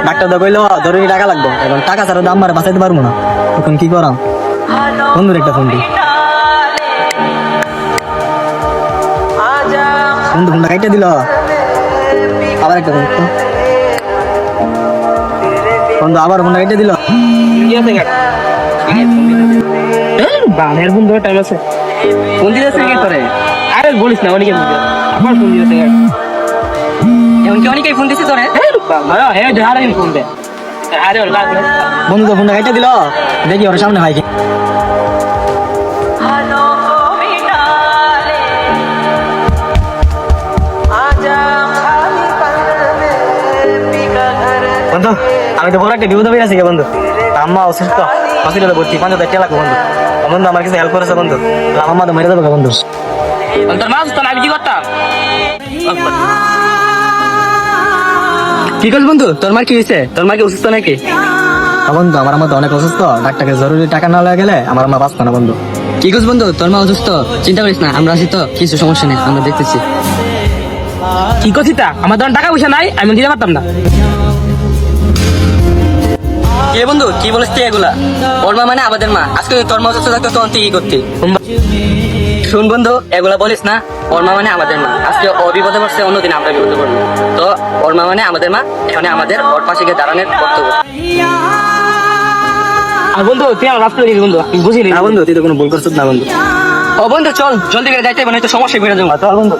Doctor তো কইলো জরুরি টাকা লাগবে, এখন টাকা ছাড়া দাম মারে বাঁচাইতে পারবো না, এখন কি করাম? বন্ধুর একটা ফোন দিই। বন্ধু ফোনটা কাইটা দিল, আবার একটা ফোন। বন্ধু আবার ফোনটা কাইটা দিল। বানের বন্ধু টাইম আছে, ফোন দিতেছে কে করে? আরে বলিস না, অনেকে আমার ফোন দিতেছে। এমন কি অনেকেই ফোন দিছে তোরে? হ্যাঁ ঝাড়া ফোন দে। আরে বন্ধু তো ফোনটা কাইটা দিল, দেখি ওর সামনে হয় কি। বন্ধু আমি তো বড় একটা বিপদ হয়ে আছি বন্ধু, আম্মা অসুস্থ, হসপিটালে ভর্তি, 5,000 টাকা লাগবে বন্ধু। বন্ধু আমার কিছু হেল্প করেছে বন্ধু, আম্মা তো মেরে দেবে বন্ধু। তোর মা তো আমি কি করতাম? কি করছ বন্ধু? তোর মার কি হয়েছে? তোর মা কি অসুস্থ নাকি? বন্ধু আমার মা তো অনেক অসুস্থ, ডাক্তারকে জরুরি টাকা না লাগে গেলে আমার মা বাঁচতো না বন্ধু। কি করছ বন্ধু? তোর মা অসুস্থ, চিন্তা করিস না, আমরা আছি তো, কিছু সমস্যা নেই, আমরা দেখতেছি। কি করছিস তা? আমার তখন টাকা পয়সা নাই, আমি দিতে পারতাম না। কে বন্ধু কি বলিস তুই এগুলা? ওর মা মানে আমাদের মা, আজকে যদি তোর মা অসুস্থ থাকতো তখন তুই কি করতি? শুন বন্ধু, এগুলা বলিস না, ওর মা মানে আমাদের মা, আজকে ও বিপদে পড়ছে, অন্যদিন আমরা বিপদে পড়বো। তো ওর মা মানে আমাদের মা, এখানে আমাদের ওর পাশে গিয়ে দাঁড়ানোর কর্তব্য। আর বন্ধু তুই আমার রাস্তা দিবি বন্ধু, আমি বুঝিনি। না বন্ধু তুই তো কোনো ভুল করছিস না বন্ধু। ও বন্ধু চল, জলদি করে যাইতে হবে, নয়তো সমস্যায় বেড়ে যাবো। চল বন্ধু।